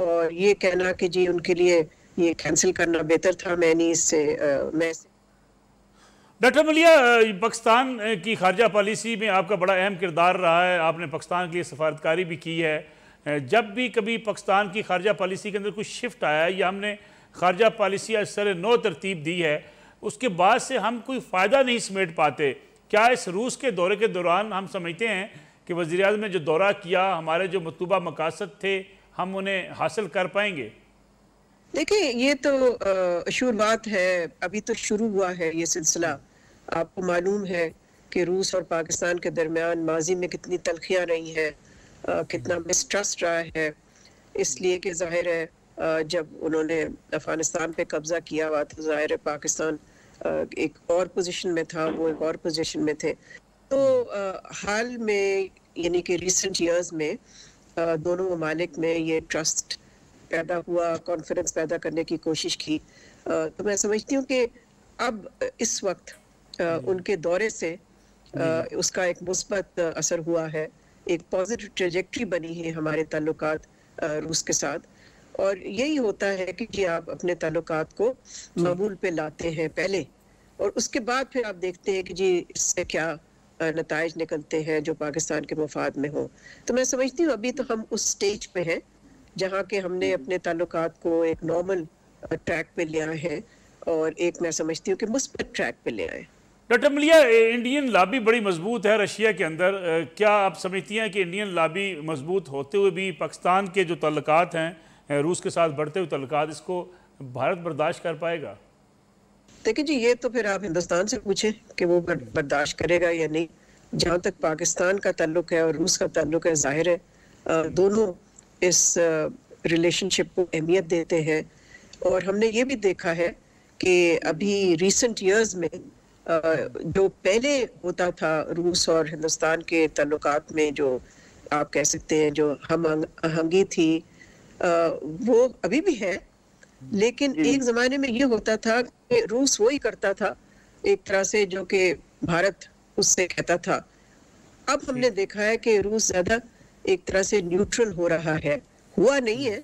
اور یہ کہنا کہ جی ان کے لیے یہ کینسل کرنا بہتر تھا، میں نہیں اس سے ڈاکٹر ملیح، پاکستان کی خارجہ پالیسی میں آپ کا بڑا اہم کردار رہا ہے، آپ نے پاکستان کے لیے سفارتکاری بھی کی ہے۔ جب بھی کبھی پاکستان کی خارجہ پالیسی کے اندر کوئی شفٹ آیا ہے یا ہم نے خارجہ پالیسی از سر نو ترتیب دی ہے، اس کے بعد سے ہم کوئی فائدہ نہیں سمیٹ پاتے، کیا اس روس کے دورے کے دوران ہم سمجھتے ہیں کہ وزیر اعظم نے جو دورہ کیا، ہمارے جو مطلوبہ مقاصد تھے ہم انہیں حاصل کر پائیں گے؟ دیکھیں یہ تو اشور بات ہے، ابھی تو شروع ہوا ہے یہ سلسلہ۔ آپ کو معلوم ہے کہ روس اور پاکستان کے درمیان ماضی میں کتنی تلخیاں رہی ہیں، کتنا مسٹرسٹ رہا ہے، اس لیے کہ ظاہر ہے جب انہوں نے افغانستان پہ قبضہ کیا ہوا تھا، ظاہر ہے پاکستان ایک اور پوزیشن میں تھا، وہ ایک اور پوزیشن میں تھے۔ تو حال میں یعنی کہ ریسنٹ ایئرز میں دونوں ممالک میں یہ ٹرسٹ پیدا ہوا، کانفیڈنس پیدا کرنے کی کوشش کی۔ تو میں سمجھتی ہوں کہ اب اس وقت ان کے دورے سے اس کا ایک مثبت اثر ہوا ہے، ایک پازیٹیو ٹریجیکٹری بنی ہے ہمارے تعلقات روس کے ساتھ، اور یہی ہوتا ہے کہ جی آپ اپنے تعلقات کو معمول پہ لاتے ہیں پہلے، اور اس کے بعد پھر آپ دیکھتے ہیں کہ جی اس سے کیا نتائج نکلتے ہیں جو پاکستان کے مفاد میں ہوں۔ تو میں سمجھتی ہوں ابھی تو ہم اس سٹیج پہ ہیں جہاں کہ ہم نے اپنے تعلقات کو ایک نارمل ٹریک پہ لیا ہے، اور ایک میں سمجھتی ہوں کہ مثبت ٹریک پہ لے آئے۔ ڈاکٹر ملیح، انڈین لابی بڑی مضبوط ہے رشیا کے اندر، کیا آپ سمجھتی ہیں کہ انڈین لابی مضبوط ہوتے ہوئے بھی پاکستان کے جو تعلقات ہیں روس کے ساتھ بڑھتے ہوئے تعلقات، اس کو بھارت برداشت کر پائے گا؟ دیکھیں جی یہ تو پھر آپ ہندوستان سے پوچھیں کہ وہ برداشت کرے گا یا نہیں۔ جہاں تک پاکستان کا تعلق ہے اور روس کا تعلق ہے، ظاہر ہے دونوں اس ریلیشن شپ کو اہمیت دیتے ہیں، اور ہم نے یہ بھی دیکھا ہے کہ ابھی ریسنٹ ایئرز میں جو پہلے ہوتا تھا روس اور ہندوستان کے تعلقات میں، جو آپ کہہ سکتے ہیں جو ہم آہنگی تھی، وہ ابھی بھی ہے، لیکن ایک زمانے میں یہ ہوتا تھا کہ روس وہی کرتا تھا ایک طرح سے جو کہ بھارت اس سے کہتا تھا۔ اب ہم نے دیکھا ہے کہ روس زیادہ ایک طرح سے نیوٹرل ہو رہا ہے، ہوا نہیں ہے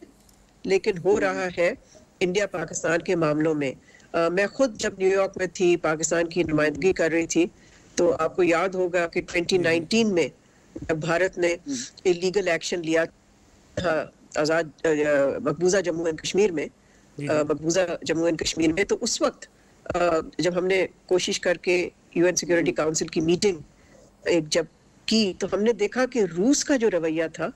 لیکن ہو رہا ہے انڈیا پاکستان کے معاملوں میں۔ میں خود جب نیو یارک میں تھی، پاکستان کی نمائندگی کر رہی تھی، تو آپ کو یاد ہوگا کہ 2019 میں جب بھارت نے لیگل ایکشن لیا تھا آزاد مقبوضہ جموں اینڈ کشمیر میں، تو اس وقت جب ہم نے کوشش کر کے یو این سیکورٹی کاؤنسل کی میٹنگ ایک جب کی، تو ہم نے دیکھا کہ روس کا جو رویہ تھا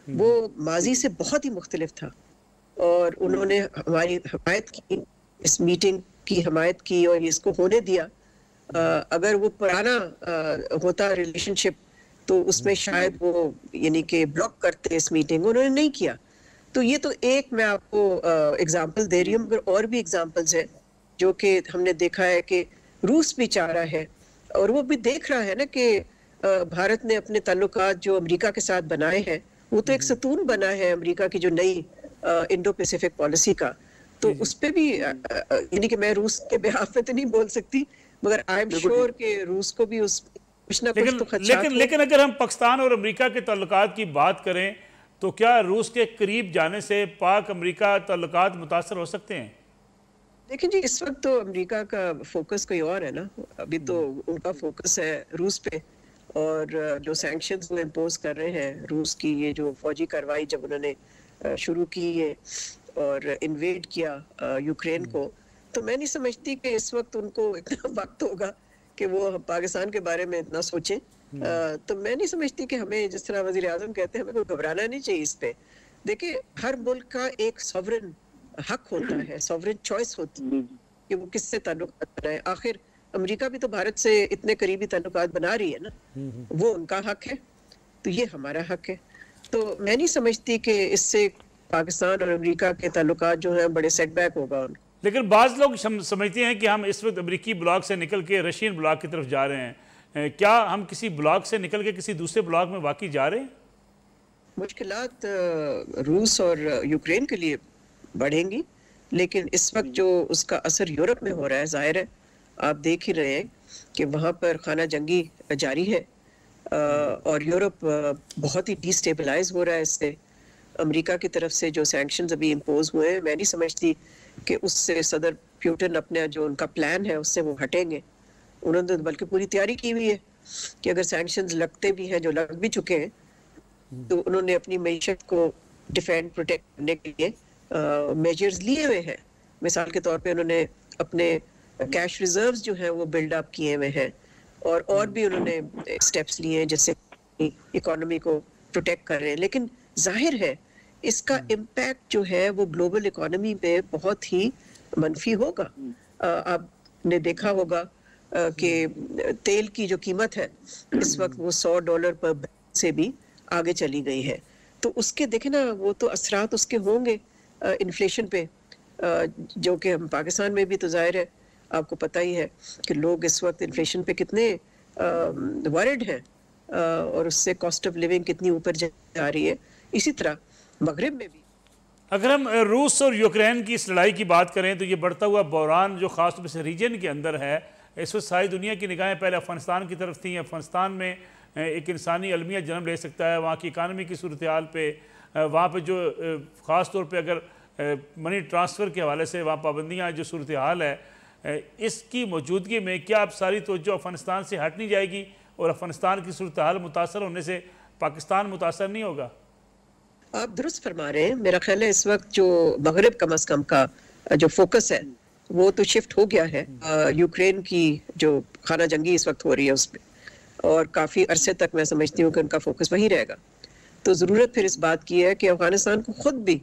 وہ ماضی سے بہت ہی مختلف تھا، اور انہوں نے ہماری حمایت کی، اس میٹنگ کی حمایت کی اور اس کو ہونے دیا۔ اگر وہ پرانا ہوتا ریلیشن شپ تو اس میں شاید وہ یعنی کہ بلاک کرتے اس میٹنگ، انہوں نے نہیں کیا۔ تو یہ تو ایک میں آپ کو اگزامپل دے رہی ہوں، مگر اور بھی اگزامپلز ہیں جو کہ ہم نے دیکھا ہے کہ روس بھی چاہ رہا ہے، اور وہ بھی دیکھ رہا ہے نا کہ بھارت نے اپنے تعلقات جو امریکہ کے ساتھ بنائے ہیں، وہ تو ایک ستون بنا ہے امریکہ کی جو نئی انڈو پیسیفک پالیسی کا، تو اس پہ بھی یعنی کہ میں روس کے بہاف پہ تو نہیں بول سکتی، مگر آئی ایم شیور کہ روس کو بھی اس کچھ نہ کچھ تو خدشات ہیں۔ لیکن اگر ہم پاکستان اور امریکہ کے تعلقات کی بات کریں تو کیا روس کے قریب جانے سے پاک امریکہ تعلقات متاثر ہو سکتے ہیں؟ دیکھیں جی اس وقت تو امریکہ کا فوکس کوئی اور ہے نا، ابھی تو ان کا فوکس ہے روس پہ، اور جو سینکشنز وہ امپوز کر رہے ہیں روس کی، یہ جو فوجی کارروائی جب انہوں نے شروع کی ہے اور انویڈ کیا یوکرین کو، تو میں نہیں سمجھتی کہ اس وقت ان کو اتنا وقت ہوگا کہ وہ پاکستان کے بارے میں اتنا سوچیں۔ تو میں نہیں سمجھتی کہ ہمیں جس طرح وزیر اعظم کہتے ہیں ہمیں کوئی گھبرانا نہیں چاہیے اس پہ۔ دیکھیں ہر ملک کا ایک سوورن حق ہوتا ہے، سوورن چوائس ہوتی ہے کہ وہ کس سے تعلقات بنائے۔ آخر امریکہ بھی تو بھارت سے اتنے قریبی تعلقات بنا رہی ہے نا، وہ ان کا حق ہے تو یہ ہمارا حق ہے۔ تو میں نہیں سمجھتی کہ اس سے پاکستان اور امریکہ کے تعلقات جو ہیں بڑے سیٹ بیک ہوگا ان کو۔ لیکن بعض لوگ سمجھتے ہیں کہ ہم اس وقت امریکی بلاک سے نکل کے رشین بلاک کی طرف جا رہے ہیں، کیا ہم کسی بلاک سے نکل کے کسی دوسرے بلاک میں واقعی جا رہے ہیں؟ مشکلات روس اور یوکرین کے لیے بڑھیں گی، لیکن اس وقت جو اس کا اثر یورپ میں ہو رہا ہے، ظاہر ہے آپ دیکھ ہی رہے ہیں کہ وہاں پر خانہ جنگی جاری ہے، اور یورپ بہت ہی ڈی سٹیبلائز ہو رہا ہے اس سے، امریکہ کی طرف سے جو سینکشنز ابھی امپوز ہوئے ہیں، میں نہیں سمجھتی کہ اس سے صدر پیوٹن اپنے جو ان کا پلان ہے اس سے وہ ہٹیں گے. انہوں نے بلکہ پوری تیاری کی ہوئی ہے کہ اگر سینکشنز لگتے بھی ہیں، جو لگ بھی چکے ہیں، تو انہوں نے اپنی معیشت کو ڈیفینڈ پروٹیکٹ کرنے کے لیے میجرز لیے ہوئے ہیں. مثال کے طور پہ انہوں نے اپنے کیش ریزروز جو ہیں وہ بلڈ اپ کیے ہوئے ہیں، اور بھی انہوں نے اسٹیپس لیے ہیں جس سے اکانومی کو پروٹیکٹ کر رہے ہیں. لیکن ظاہر ہے اس کا امپیکٹ جو ہے وہ گلوبل اکانومی پہ بہت ہی منفی ہوگا. آپ نے دیکھا ہوگا کہ تیل کی جو قیمت ہے اس وقت وہ $100 پر بیرل سے بھی آگے چلی گئی ہے. تو اس کے دیکھیں نا، وہ تو اثرات اس کے ہوں گے انفلیشن پہ، جو کہ ہم پاکستان میں بھی تو ظاہر ہے، آپ کو پتہ ہی ہے کہ لوگ اس وقت انفلیشن پہ کتنے ورڈ ہیں، اور اس سے کاسٹ آف لیونگ کتنی اوپر جا رہی ہے. اسی طرح مغرب میں بھی. اگر ہم روس اور یوکرین کی اس لڑائی کی بات کریں تو یہ بڑھتا ہوا بحران جو خاص طور سے ریجن کے اندر ہے، اس وقت ساری دنیا کی نگاہیں پہلے افغانستان کی طرف تھیں. افغانستان میں ایک انسانی المیہ جنم لے سکتا ہے، وہاں کی اکانومی کی صورتحال پہ، وہاں پہ جو خاص طور پہ اگر منی ٹرانسفر کے حوالے سے وہاں پابندیاں جو صورتحال ہے، اس کی موجودگی میں کیا اب ساری توجہ افغانستان سے ہٹ نہیں جائے گی اور افغانستان کی صورتحال متاثر ہونے سے پاکستان متاثر نہیں ہوگا؟ آپ درست فرما رہے ہیں. میرا خیال ہے اس وقت جو مغرب کم از کم کا جو فوکس ہے وہ تو شفٹ ہو گیا ہے یوکرین کی جو خانہ جنگی اس وقت ہو رہی ہے اس پہ، اور کافی عرصے تک میں سمجھتی ہوں کہ ان کا فوکس وہیں رہے گا. تو ضرورت پھر اس بات کی ہے کہ افغانستان کو خود بھی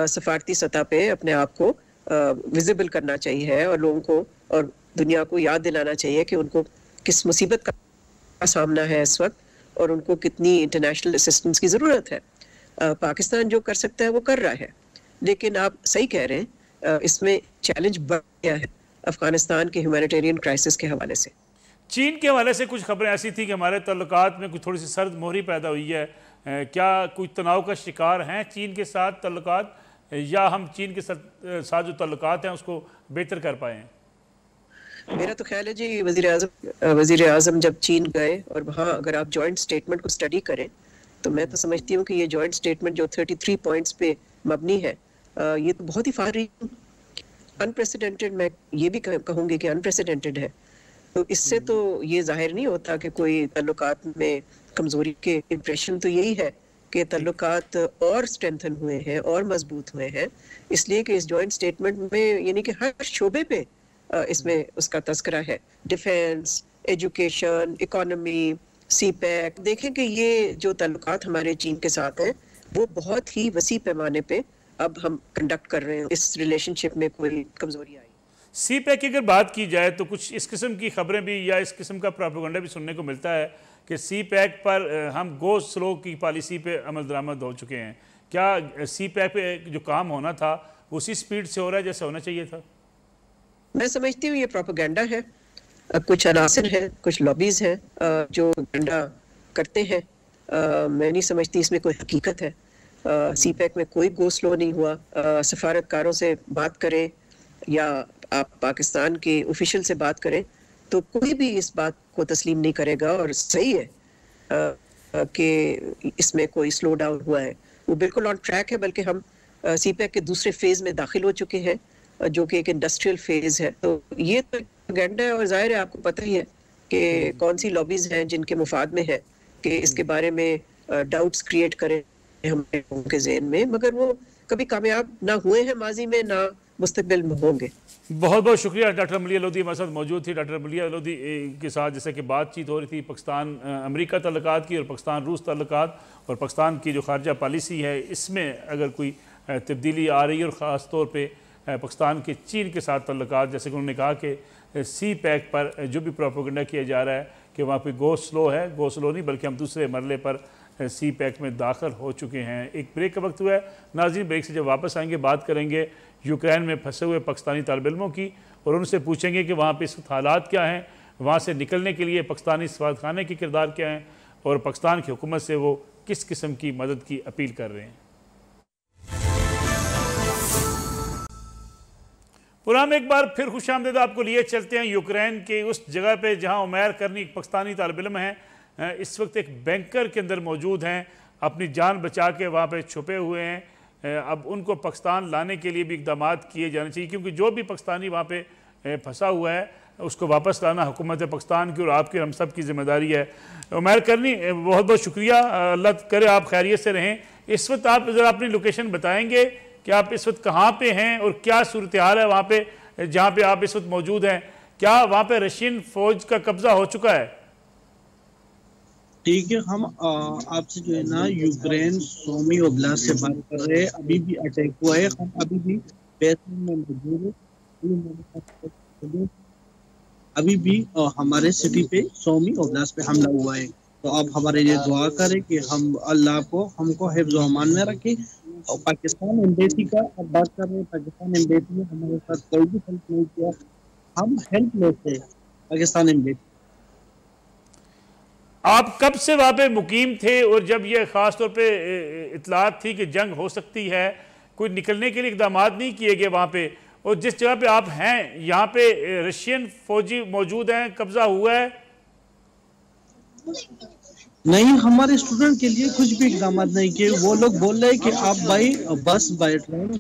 سفارتی سطح پہ اپنے آپ کو ویزیبل کرنا چاہیے، اور لوگوں کو اور دنیا کو یاد دلانا چاہیے کہ ان کو کس مصیبت کا سامنا ہے اس وقت، اور ان کو کتنی انٹرنیشنل اسسٹنس کی ضرورت ہے. پاکستان جو کر سکتا ہے وہ کر رہا ہے، لیکن آپ صحیح کہہ رہے ہیں اس میں چیلنج بڑھ گیا ہے افغانستان کے ہیومینیٹیرین کرائسس کے حوالے سے. چین کے حوالے سے کچھ خبریں ایسی تھیں کہ ہمارے تعلقات میں کچھ تھوڑی سی سرد مہری پیدا ہوئی ہے. کیا کچھ تناؤ کا شکار ہیں چین کے ساتھ تعلقات، یا ہم چین کے ساتھ جو تعلقات ہیں اس کو بہتر کر پائے ہیں؟ میرا تو خیال ہے جی وزیر اعظم جب چین گئے اور وہاں اگر آپ جوائنٹ سٹیٹمنٹ کو سٹڈی کریں تو میں تو سمجھتی ہوں کہ یہ جوائنٹ سٹیٹمنٹ جو 33 پوائنٹس پہ مبنی ہے، یہ تو بہت ہی فارغ انپریسیڈنٹڈ، میں یہ بھی کہوں گی کہ انپریسیڈنٹڈ ہے. تو اس سے تو یہ ظاہر نہیں ہوتا کہ کوئی تعلقات میں کمزوری کے امپریشن تو یہی ہے کہ تعلقات اور سٹرینتھن ہوئے ہیں اور مضبوط ہوئے ہیں، اس لیے کہ اس جوائنٹ سٹیٹمنٹ میں یعنی کہ ہر شعبے پہ اس میں اس کا تذکرہ ہے. ڈیفینس، ایجوکیشن، اکانومی، سی پیک. دیکھیں کہ یہ جو تعلقات ہمارے چین کے ساتھ ہیں وہ بہت ہی وسیع پیمانے پہ اب ہم کنڈکٹ کر رہے ہیں. اس ریلیشن شپ میں کوئی کمزوری آئی؟ سی پیک کی اگر بات کی جائے تو کچھ اس قسم کی خبریں بھی یا اس قسم کا پروپیگنڈا بھی سننے کو ملتا ہے کہ سی پیک پر ہم گو سلو کی پالیسی پہ عمل درآمد ہو چکے ہیں. کیا سی پیک پہ جو کام ہونا تھا اسی سپیڈ سے ہو رہا ہے جیسے ہونا چاہیے تھا؟ میں سمجھتی ہوں یہ پروپیگنڈا ہے. کچھ عناصر ہیں، کچھ لابیز ہیں جو پروپیگنڈا کرتے ہیں. میں نہیں سمجھتی اس میں کوئی حقیقت ہے. سی پیک میں کوئی گو سلو نہیں ہوا. سفارتکاروں سے بات کریں یا آپ پاکستان کے آفیشل سے بات کریں تو کوئی بھی اس بات کو تسلیم نہیں کرے گا، اور صحیح ہے کہ اس میں کوئی سلو ڈاؤن ہوا ہے. وہ بالکل آن ٹریک ہے، بلکہ ہم سی پیک کے دوسرے فیز میں داخل ہو چکے ہیں جو کہ ایک انڈسٹریل فیز ہے. تو یہ تو پروپیگنڈا ہے، اور ظاہر ہے آپ کو پتہ ہی ہے کہ کون سی لابیز ہیں جن کے مفاد میں ہے کہ اس کے بارے میں ڈاؤٹس کریٹ کریں ہمارے لوگوں کے ذہن میں، مگر وہ کبھی کامیاب نہ ہوئے ہیں ماضی میں، نہ مستقبل میں ہوں گے. بہت بہت شکریہ. ڈاکٹر ملیحہ لودھی ہمارے ساتھ موجود تھی. ڈاکٹر ملیحہ لودھی کے ساتھ جیسے کہ بات چیت ہو رہی تھی پاکستان امریکہ تعلقات کی اور پاکستان روس تعلقات اور پاکستان کی جو خارجہ پالیسی ہے اس میں اگر کوئی تبدیلی آ رہی ہے، اور خاص طور پہ پاکستان کے چین کے ساتھ تعلقات، جیسے کہ انہوں نے کہا کہ سی پیک پر جو بھی پروپیگنڈا کیا جا رہا ہے کہ وہاں پہ گو سلو ہے، گو سلو نہیں بلکہ ہم دوسرے مرحلے پر سی پیک میں داخل ہو چکے ہیں. ایک بریک کا وقت ہوا ہے. ناظرین، بریک سے جب واپس آئیں گے بات کریں گے یوکرین میں پھنسے ہوئے پاکستانی طالب علموں کی، اور ان سے پوچھیں گے کہ وہاں پہ اس وقت حالات کیا ہیں، وہاں سے نکلنے کے لیے پاکستانی سفارت خانے کے کردار کیا ہیں، اور پاکستان کی حکومت سے وہ کس قسم کی مدد کی اپیل کر رہے ہیں. پروگرام ایک بار پھر خوش آمدید آپ کو لیے چلتے ہیں یوکرین کے اس جگہ پہ جہاں عمیر کرنی ایک پاکستانی طالب علم ہیں، اس وقت ایک بینکر کے اندر موجود ہیں. اپنی جان بچا کے وہاں پہ چھپے ہوئے ہیں، اب ان کو پاکستان لانے کے لیے بھی اقدامات کیے جانے چاہیے، کیونکہ جو بھی پاکستانی وہاں پہ پھنسا ہوا ہے اس کو واپس لانا حکومت پاکستان کی اور آپ کی، ہم سب کی ذمہ داری ہے۔ عمیر کرنی بہت بہت شکریہ، اللہ کرے آپ خیریت سے رہیں۔ اس وقت آپ ذرا اپنی لوکیشن بتائیں گے کہ آپ اس وقت کہاں پہ ہیں اور کیا صورتحال ہے وہاں پہ جہاں پہ آپ اس وقت موجود ہیں؟ کیا وہاں پہ رشین فوج کا قبضہ ہو چکا ہے؟ ٹھیک ہے، ہم آپ سے جو ہے نا یوکرین سومی اوبلاست سے بات کر رہے ہیں۔ ابھی بھی اٹیک ہوا ہے، ہم ابھی بھی بیس میں موجود ہیں۔ ابھی بھی ہمارے سٹی پہ سومی اوبلاست پہ حملہ ہوا ہے، تو آپ ہمارے لیے دعا کریں کہ اللہ کو ہم کو حفظ و امان میں رکھے۔ اور پاکستان ایمبیسی کا اب بات کر رہے ہیں، پاکستان ایمبیسی نے ہمارے ساتھ کوئی بھی ہیلپ نہیں کیا، ہم ہیلپ لیتے ہیں پاکستان ایمبیسی۔ آپ کب سے وہاں پہ مقیم تھے، اور جب یہ خاص طور پہ اطلاعات تھی کہ جنگ ہو سکتی ہے، کوئی نکلنے کے لیے اقدامات نہیں کیے گئے وہاں پہ؟ اور جس جگہ پہ آپ ہیں یہاں پہ رشین فوجی موجود ہیں، قبضہ ہوا ہے؟ نہیں، ہمارے اسٹوڈنٹ کے لیے کچھ بھی اقدامات نہیں کیے۔ وہ لوگ بول رہے کہ آپ بائی بس، بائی ٹرین،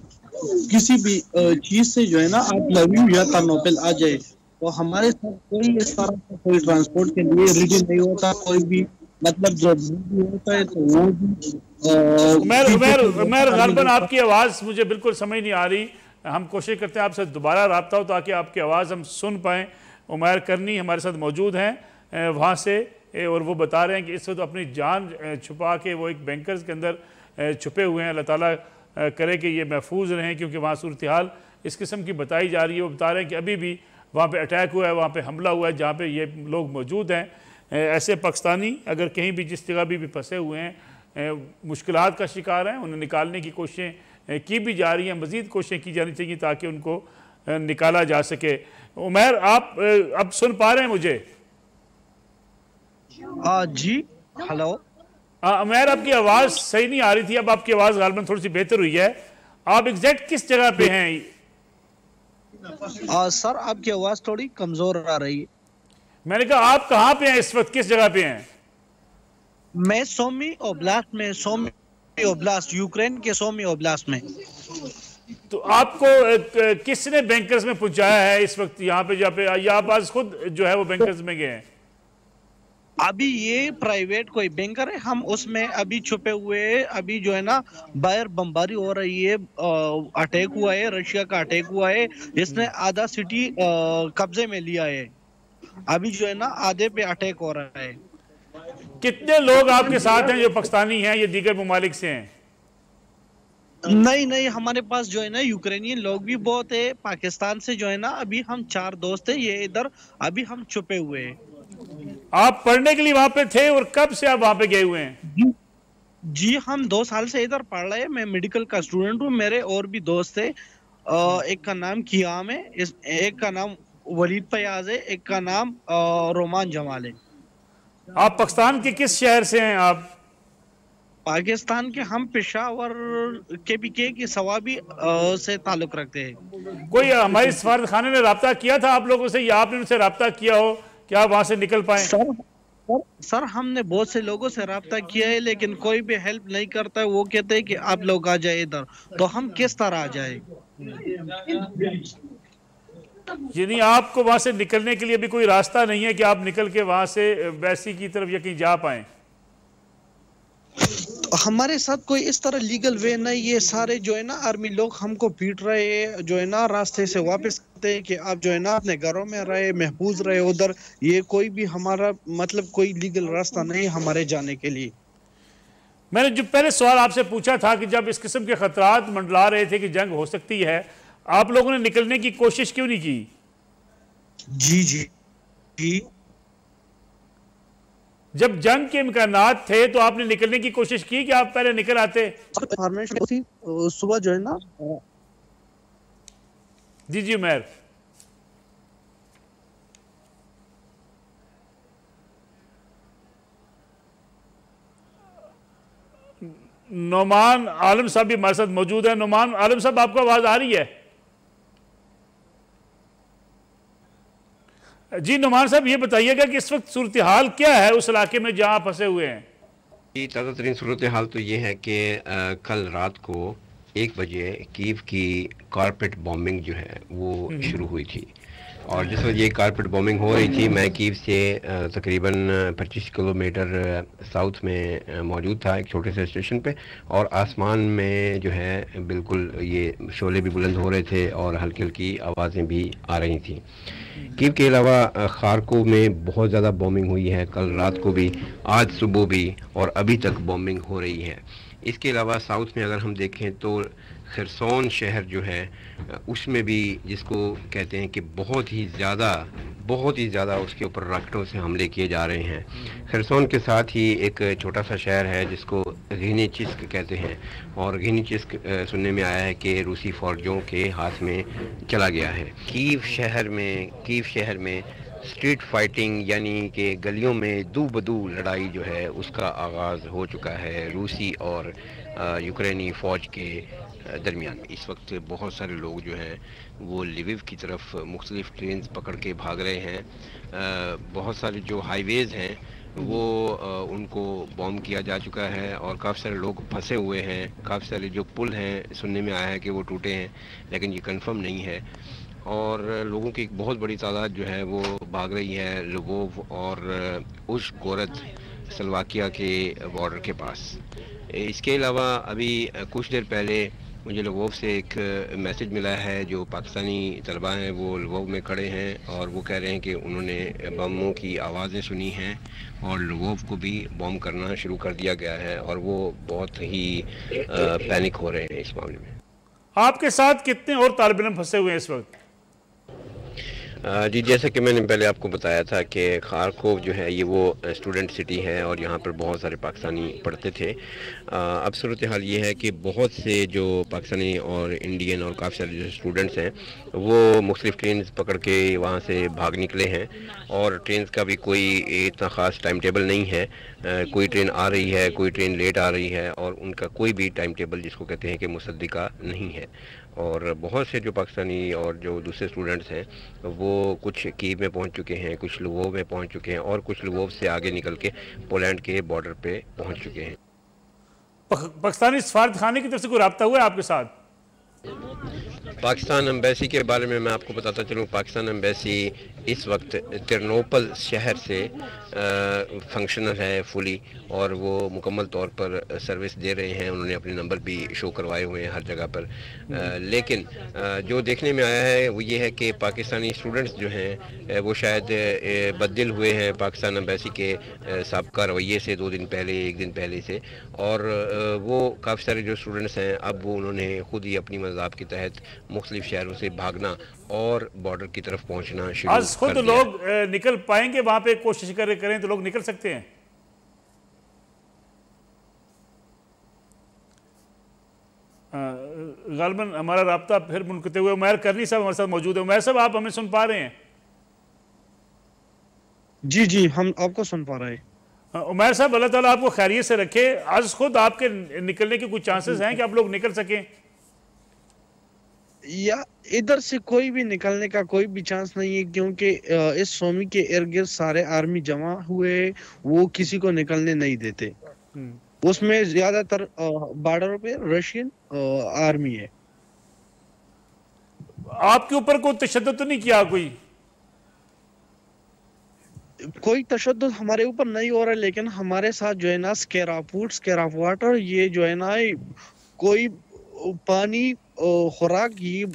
کسی بھی چیز سے جو ہے نا آپ لویو یا ترنوپل آ جائے، تو ہمارے ساتھ کوئی اس طرح کا کوئی ٹرانسپورٹ کے لیے ریڈی نہیں ہوتا، کوئی بھی مطلب جو بھی ہوتا ہے تو وہ بھی عمیر غالباً آپ کی آواز مجھے بالکل سمجھ نہیں آ رہی، ہم کوشش کرتے ہیں آپ سے دوبارہ رابطہ ہو تاکہ آپ کی آواز ہم سن پائیں۔ عمیر کرنی ہمارے ساتھ موجود ہیں وہاں سے، اور وہ بتا رہے ہیں کہ اس وقت اپنی جان چھپا کے وہ ایک بینکرز کے اندر چھپے ہوئے ہیں۔ اللہ تعالیٰ کرے کہ یہ محفوظ رہیں، کیونکہ وہاں صورتحال اس قسم کی بتائی جا رہی ہے۔ وہ بتا رہے ہیں کہ ابھی بھی وہاں پہ اٹیک ہوا ہے، وہاں پہ حملہ ہوا ہے جہاں پہ یہ لوگ موجود ہیں۔ ایسے پاکستانی اگر کہیں بھی جس جگہ بھی پھنسے ہوئے ہیں، مشکلات کا شکار ہیں، انہیں نکالنے کی کوششیں کی بھی جا رہی ہیں، مزید کوششیں کی جانی چاہیے تاکہ ان کو نکالا جا سکے۔ عمیر آپ اب سن پا رہے ہیں مجھے؟ جی، ہلو۔ عمیر آپ کی آواز صحیح نہیں آ رہی تھی، اب آپ کی آواز غالباً تھوڑی سی بہتر ہوئی ہے۔ آپ ایگزیکٹ کس جگہ پہ ہیں؟ سر آپ کی آواز تھوڑی کمزور آ رہی ہے۔ میں نے کہا آپ کہاں پہ ہیں اس وقت، کس جگہ پہ ہیں؟ میں سومی اوبلاست میں، سومی اوبلاست، یوکرین کے سومی اوبلاست میں۔ تو آپ کو کس نے بینکرز میں پہنچایا ہے اس وقت یہاں پہ جہاں پہ، یا آپ آج خود جو ہے وہ بینکرز میں گئے ہیں؟ ابھی یہ پرائیویٹ کوئی بینکر ہے، ہم اس میں ابھی چھپے ہوئے ہیں۔ ابھی جو ہے نا باہر بمباری ہو رہی ہے، اٹیک ہوا ہے، رشیا کا اٹیک ہوا ہے، اس نے آدھا سٹی قبضے میں لیا ہے۔ ابھی جو ہے نا آدھے پہ اٹیک ہو رہا ہے۔ کتنے لوگ آپ کے ساتھ ہیں جو پاکستانی ہیں، یہ دیگر ممالک سے ہیں؟ نہیں، ہمارے پاس جو ہے نا یوکرینین لوگ بھی بہت ہے، پاکستان سے جو ہے نا ابھی ہم 4 دوست ہیں، یہ ادھر ابھی ہم چھپے ہوئے ہیں۔ آپ پڑھنے کے لیے وہاں پہ تھے، اور کب سے آپ وہاں پہ گئے ہوئے ہیں؟ جی، ہم 2 سال سے ادھر پڑھ رہے ہیں، میں میڈیکل کا اسٹوڈنٹ ہوں، میرے اور بھی دوست ہیں، ایک کا نام قیام ہے، ایک کا نام ولید فیاض ہے، ایک کا نام رومان جمال ہے۔ آپ پاکستان کے کس شہر سے ہیں آپ؟ پاکستان کے ہم پشاور کے سوابی سے تعلق رکھتے ہیں۔ کوئی ہماری سفارت خانے نے رابطہ کیا تھا آپ لوگوں سے، یا آپ نے ان سے رابطہ کیا ہو کہ آپ وہاں سے نکل پائیں؟ سر ہم نے بہت سے لوگوں سے رابطہ کیا ہے، لیکن کوئی بھی ہیلپ نہیں کرتا ہے۔ وہ کہتے ہیں کہ آپ لوگ آ جائے ادھر، تو ہم کس طرح آ جائے؟ یعنی آپ کو وہاں سے نکلنے کے لیے بھی کوئی راستہ نہیں ہے کہ آپ نکل کے وہاں سے بیسی کی طرف یا کہیں جا پائیں؟ ہمارے ساتھ کوئی اس طرح لیگل وے نہیں، یہ سارے جو ہے نا آرمی لوگ ہم کو پیٹ رہے ہیں، جو ہے نا راستے سے واپس کرتے ہیں کہ آپ جو ہے نا اپنے گھروں میں رہے، محفوظ رہے ادھر۔ یہ کوئی بھی ہمارا مطلب کوئی لیگل راستہ نہیں ہمارے جانے کے لیے۔ میں نے جو پہلے سوال آپ سے پوچھا تھا کہ جب اس قسم کے خطرات منڈلا رہے تھے کہ جنگ ہو سکتی ہے، آپ لوگوں نے نکلنے کی کوشش کیوں نہیں کی؟ جی جب جنگ کے امکانات تھے تو آپ نے نکلنے کی کوشش کی کہ آپ پہلے نکل آتے؟ صبح جو ہے نا جی عمیر۔ نعمان عالم صاحب بھی ہمارے ساتھ موجود ہیں۔ نعمان عالم صاحب، آپ کو آواز آ رہی ہے؟ جی نعمان صاحب، یہ بتائیے گا کہ اس وقت صورتحال کیا ہے اس علاقے میں جہاں پھنسے ہوئے ہیں؟ جی، تازہ ترین صورتحال تو یہ ہے کہ کل رات کو 1 بجے کیو کی کارپیٹ بامبنگ جو ہے وہ شروع ہوئی تھی، اور جس وقت یہ کارپیٹ بامبنگ ہو رہی تھی میں کیو سے تقریباً 25 کلومیٹر ساؤتھ میں موجود تھا ایک چھوٹے سے اسٹیشن پہ، اور آسمان میں جو ہے بالکل یہ شعلے بھی بلند ہو رہے تھے اور ہلکی ہلکی آوازیں بھی آ رہی تھیں۔ کیو کے علاوہ خارکو میں بہت زیادہ بامبنگ ہوئی ہے، کل رات کو بھی، آج صبح بھی، اور ابھی تک بامبنگ ہو رہی ہے۔ اس کے علاوہ ساؤتھ میں اگر ہم دیکھیں تو خرسون شہر جو ہے اس میں بھی، جس کو کہتے ہیں کہ بہت ہی زیادہ اس کے اوپر راکٹوں سے حملے کیے جا رہے ہیں۔ خرسون کے ساتھ ہی ایک چھوٹا سا شہر ہے جس کو گھینیچسک کہتے ہیں، اور گھینیچسک سننے میں آیا ہے کہ روسی فوجوں کے ہاتھ میں چلا گیا ہے۔ کیو شہر میں اسٹریٹ فائٹنگ یعنی کہ گلیوں میں دو بدو لڑائی جو ہے اس کا آغاز ہو چکا ہے روسی اور یوکرینی فوج کے درمیان میں۔ اس وقت بہت سارے لوگ جو ہیں وہ لیویو کی طرف مختلف ٹرینز پکڑ کے بھاگ رہے ہیں۔ بہت سارے جو ہائی ویز ہیں وہ ان کو بوم کیا جا چکا ہے، اور کافی سارے لوگ پھنسے ہوئے ہیں۔ کافی سارے جو پل ہیں سننے میں آیا ہے کہ وہ ٹوٹے ہیں، لیکن یہ کنفرم نہیں ہے، اور لوگوں کی ایک بہت بڑی تعداد جو ہے وہ بھاگ رہی ہے لووو اور اوش گورد سلواکیہ کے بارڈر کے پاس۔ اس کے علاوہ ابھی کچھ دیر پہلے مجھے لووو سے ایک میسج ملا ہے، جو پاکستانی طلباء ہیں وہ لووو میں کھڑے ہیں اور وہ کہہ رہے ہیں کہ انہوں نے بموں کی آوازیں سنی ہیں اور لووو کو بھی بم کرنا شروع کر دیا گیا ہے، اور وہ بہت ہی پینک ہو رہے ہیں اس معاملے میں۔ آپ کے ساتھ کتنے اور طالب علم پھنسے ہوئے ہیں اس وقت؟ جی، جیسا کہ میں نے پہلے آپ کو بتایا تھا کہ خارکوف جو ہے یہ وہ اسٹوڈنٹ سٹی ہے، اور یہاں پر بہت سارے پاکستانی پڑھتے تھے۔ اب صورتحال یہ ہے کہ بہت سے جو پاکستانی اور انڈین اور کافی سارے جو اسٹوڈنٹس ہیں وہ مختلف ٹرینز پکڑ کے وہاں سے بھاگ نکلے ہیں، اور ٹرینز کا بھی کوئی اتنا خاص ٹائم ٹیبل نہیں ہے۔ کوئی ٹرین آ رہی ہے، کوئی ٹرین لیٹ آ رہی ہے، اور ان کا کوئی بھی ٹائم ٹیبل جس کو کہتے ہیں کہ مصدقہ نہیں ہے۔ اور بہت سے جو پاکستانی اور جو دوسرے اسٹوڈنٹس ہیں وہ کچھ کیو میں پہنچ چکے ہیں، کچھ لووو میں پہنچ چکے ہیں، اور کچھ لووو سے آگے نکل کے پولینڈ کے بارڈر پہ پہنچ چکے ہیں۔ پاکستانی سفارت خانے کی طرف سے کوئی رابطہ ہوا ہے آپ کے ساتھ؟ پاکستان ایمبیسی کے بارے میں آپ کو بتاتا چلوں، پاکستان ایمبیسی اس وقت ترنوپل شہر سے فنکشنل ہے فلی، اور وہ مکمل طور پر سروس دے رہے ہیں۔ انہوں نے اپنے نمبر بھی شو کروائے ہوئے ہیں ہر جگہ پر، لیکن جو دیکھنے میں آیا ہے وہ یہ ہے کہ پاکستانی اسٹوڈنٹس جو ہیں وہ شاید بددل ہوئے ہیں پاکستان ایمبیسی کے سابقہ رویے سے 2 دن پہلے، 1 دن پہلے سے، اور وہ کافی سارے جو اسٹوڈنٹس ہیں اب وہ انہوں نے خود ہی اپنی مذاق کے تحت مختلف شہروں سے بھاگنا اور بارڈر کی طرف پہنچنا شروع آج خود کر دیا۔ لوگ نکل پائیں گے وہاں پہ؟ کوشش کریں تو لوگ نکل سکتے ہیں؟ غالباً ہمارا رابطہ پھر منقطع ہوئے۔ عمیر کرنی صاحب ہمارے ساتھ موجود ہے۔ عمیر صاحب، آپ ہمیں سن پا رہے ہیں؟ جی ہم آپ کو سن پا رہے ہیں۔ عمیر صاحب، اللہ تعالیٰ آپ کو خیریت سے رکھے۔ آج خود آپ کے نکلنے کے کچھ چانسز ہیں کہ آپ لوگ نکل سکیں؟ یا ادھر سے کوئی بھی نکلنے کا کوئی بھی چانس نہیں ہے، کیونکہ اس سومی کے ارد گرد سارے آرمی جمع ہوئے، وہ کسی کو نکلنے نہیں دیتے۔ اس میں زیادہ تر بارڈر پہ رشین آرمی ہے۔ آپ کے اوپر کوئی تشدد تو نہیں کیا کوئی تشدد ہمارے اوپر نہیں ہو رہا، لیکن ہمارے ساتھ جو ہے نا اسکیراف واٹر، یہ جو ہے نا کوئی پانی، خوراک، یہ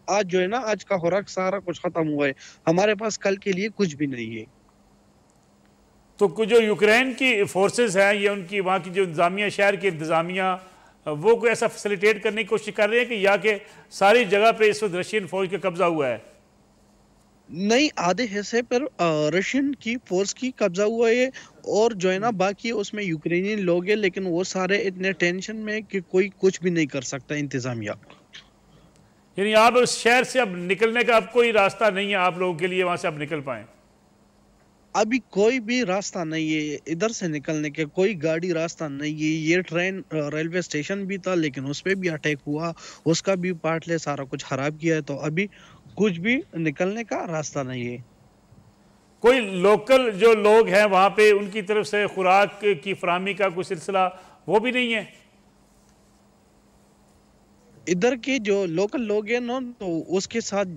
آج جو ہے نا آج کا خوراک سارا کچھ ختم ہوا ہے، ہمارے پاس کل کے لیے کچھ بھی نہیں ہے۔ تو جو یوکرین کی فورسز ہیں، یہ ان کی وہاں کی جو انتظامیہ، شہر کی انتظامیہ، وہ کوئی ایسا فیسیلیٹیٹ کرنے کی کوشش کر رہے ہیں کہ یا کہ ساری جگہ پہ اس وقت رشین فوج کا قبضہ ہوا ہے؟ نہیں، آدھے حصے پر رشین کی فورس کی قبضہ ہوا ہے، اور جو ہے نا باقی اس میں یوکرینین لوگ ہیں، لیکن وہ سارے اتنے ٹینشن میں کہ کوئی کچھ بھی نہیں کر سکتا انتظامیہ۔ یعنی آپ اس شہر سے اب نکلنے کا اب کوئی راستہ نہیں ہے آپ لوگوں کے لیے وہاں سے اب نکل پائیں؟ ابھی کوئی بھی راستہ نہیں ہے ادھر سے نکلنے کے، کوئی گاڑی راستہ نہیں ہے۔ یہ ٹرین ریلوے اسٹیشن بھی تھا، لیکن اس پہ بھی اٹیک ہوا، اس کا بھی پارٹ لے سارا کچھ خراب کیا ہے، تو ابھی کچھ بھی نکلنے کا راستہ نہیں ہے۔ کوئی لوکل جو لوگ ہیں وہاں پہ ان کی طرف سے خوراک کی فراہمی کا کوئی سلسلہ وہ بھی نہیں ہے؟ ادھر کے جو لوکل لوگ ہیں نا تو اس کے ساتھ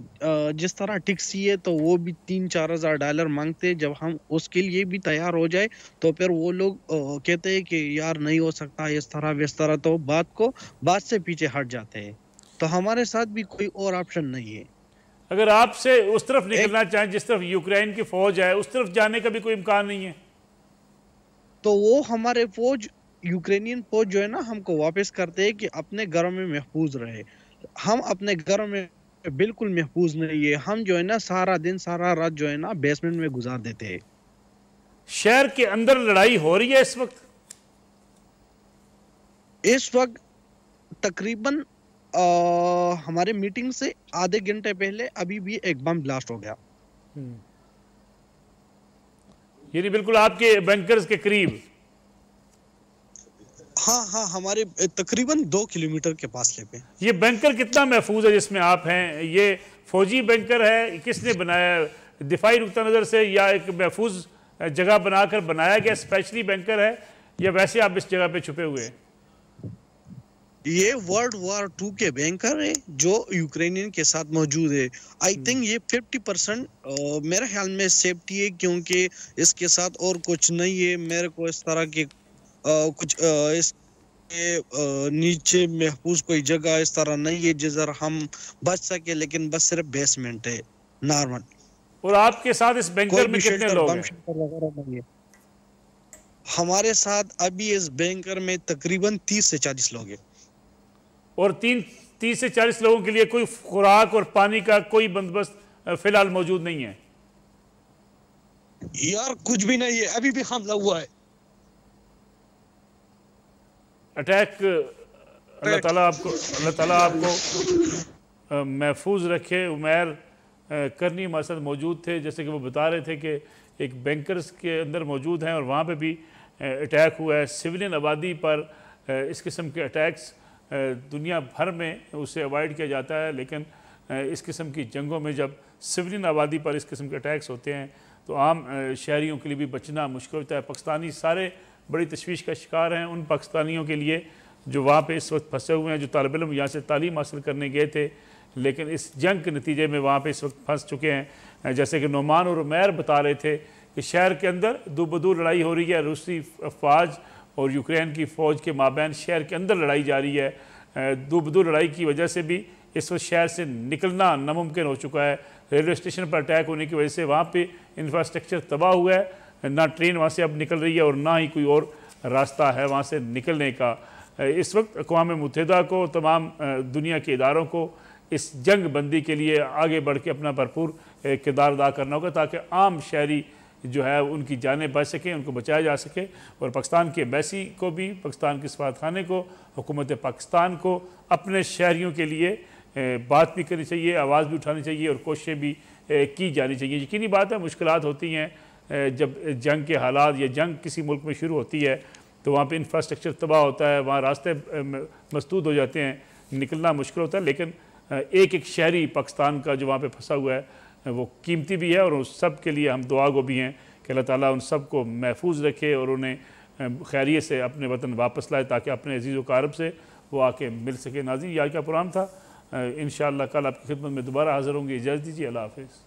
جس طرح ٹیکسی ہے تو وہ بھی $3,000-4,000 مانگتے. جب ہم اس کے لیے بھی تیار ہو جائے تو پھر وہ لوگ کہتے ہیں کہ یار نہیں ہو سکتا اس طرح وس طرح, تو بات سے پیچھے ہٹ جاتے ہیں. تو ہمارے ساتھ بھی کوئی اور آپشن نہیں ہے. اگر آپ سے اس طرف نکلنا چاہیں جس طرف یوکرین کی فوج ہے اس طرف جانے کا بھی کوئی امکان نہیں ہے؟ تو وہ ہمارے یوکرینین فوج جو ہے نا ہم کو واپس کرتے ہیں کہ اپنے گھروں میں محفوظ رہے. ہم اپنے گھروں میں بالکل محفوظ نہیں ہے. ہم جو ہے نا سارا دن سارا رات جو ہے نا بیسمنٹ میں گزار دیتے ہیں. شہر کے اندر لڑائی ہو رہی ہے اس وقت تقریباً ہمارے میٹنگ سے آدھے گھنٹے پہلے ابھی بھی ایک بم بلاسٹ ہو گیا. یعنی بالکل آپ کے بنکرز کے قریب؟ ہاں ہمارے تقریباً 2 کلومیٹر کے فاصلے پہ. یہ بنکر کتنا محفوظ ہے جس میں آپ ہیں؟ یہ فوجی بنکر ہے؟ کس نے بنایا؟ دفاعی نقطہ نظر سے یا ایک محفوظ جگہ بنا کر بنایا گیا اسپیشلی بنکر ہے یا ویسے آپ اس جگہ پہ چھپے ہوئے ہیں؟ یہ ورلڈ وار 2 کے بینکر ہے جو یوکرینین کے ساتھ موجود ہے. آئی تھنک یہ 50% میرے خیال میں سیفٹی ہے کیونکہ اس کے ساتھ اور کچھ نہیں ہے. میرے کو اس طرح کے کچھ اس کے نیچے محفوظ کوئی جگہ اس طرح نہیں ہے جدھر ہم بچ سکے, لیکن بس صرف بیسمنٹ ہے نارمل. اور آپ کے ساتھ اس بینکر میں کتنے لوگ ہیں؟ ہمارے ساتھ ابھی اس بینکر میں تقریباً 30 سے 40 لوگ ہیں. اور 30 سے 40 لوگوں کے لیے کوئی خوراک اور پانی کا کوئی بندوبست فی الحال موجود نہیں ہے؟ یار کچھ بھی نہیں ہے, ابھی بھی حملہ ہوا ہے. اٹیک اللہ تعالیٰ آپ کو محفوظ رکھے. عمیر کرنی ہمارے ساتھ موجود تھے, جیسے کہ وہ بتا رہے تھے کہ ایک بینکرز کے اندر موجود ہیں اور وہاں پہ بھی اٹیک ہوا ہے. سویلین آبادی پر اس قسم کے اٹیکس دنیا بھر میں اسے اوائڈ کیا جاتا ہے, لیکن اس قسم کی جنگوں میں جب سویلین آبادی پر اس قسم کے اٹیکس ہوتے ہیں تو عام شہریوں کے لیے بھی بچنا مشکل ہوتا ہے. پاکستانی سارے بڑی تشویش کا شکار ہیں. ان پاکستانیوں کے لیے جو وہاں پہ اس وقت پھنسے ہوئے ہیں, جو طالب علم یہاں سے تعلیم حاصل کرنے گئے تھے لیکن اس جنگ کے نتیجے میں وہاں پہ اس وقت پھنس چکے ہیں. جیسے کہ نعمان اور عمیر بتا رہے تھے کہ شہر کے اندر دو بدو لڑائی ہو رہی ہے. روسی افواج اور یوکرین کی فوج کے مابین شہر کے اندر لڑائی جاری ہے. دو بدو لڑائی کی وجہ سے بھی اس وقت شہر سے نکلنا ناممکن ہو چکا ہے. ریلوے اسٹیشن پر اٹیک ہونے کی وجہ سے وہاں پہ انفراسٹرکچر تباہ ہوا ہے. نہ ٹرین وہاں سے اب نکل رہی ہے اور نہ ہی کوئی اور راستہ ہے وہاں سے نکلنے کا. اس وقت اقوام متحدہ کو, تمام دنیا کے اداروں کو اس جنگ بندی کے لیے آگے بڑھ کے اپنا بھرپور کردار ادا کرنا ہوگا تاکہ عام شہری جو ہے ان کی جانیں بچ سکیں, ان کو بچایا جا سکے. اور پاکستان کے ایمبیسی کو بھی, پاکستان کے سفارتخانے کو, حکومت پاکستان کو اپنے شہریوں کے لیے بات بھی کرنی چاہیے, آواز بھی اٹھانی چاہیے اور کوششیں بھی کی جانی چاہیے. یقینی بات ہے مشکلات ہوتی ہیں جب جنگ کے حالات یا جنگ کسی ملک میں شروع ہوتی ہے تو وہاں پہ انفراسٹرکچر تباہ ہوتا ہے, وہاں راستے مسدود ہو جاتے ہیں, نکلنا مشکل ہوتا ہے. لیکن ایک ایک شہری پاکستان کا جو وہاں پہ پھنسا ہوا ہے وہ قیمتی بھی ہے اور اس سب کے لیے ہم دعا گو بھی ہیں کہ اللہ تعالیٰ ان سب کو محفوظ رکھے اور انہیں خیریت سے اپنے وطن واپس لائے تاکہ اپنے عزیز و اقارب سے وہ آ کے مل سکے. ناظرین, یہ آج کا پروگرام تھا. انشاءاللہ کل آپ کی خدمت میں دوبارہ حاضر ہوں گے. اجازت دیجیے. اللہ حافظ.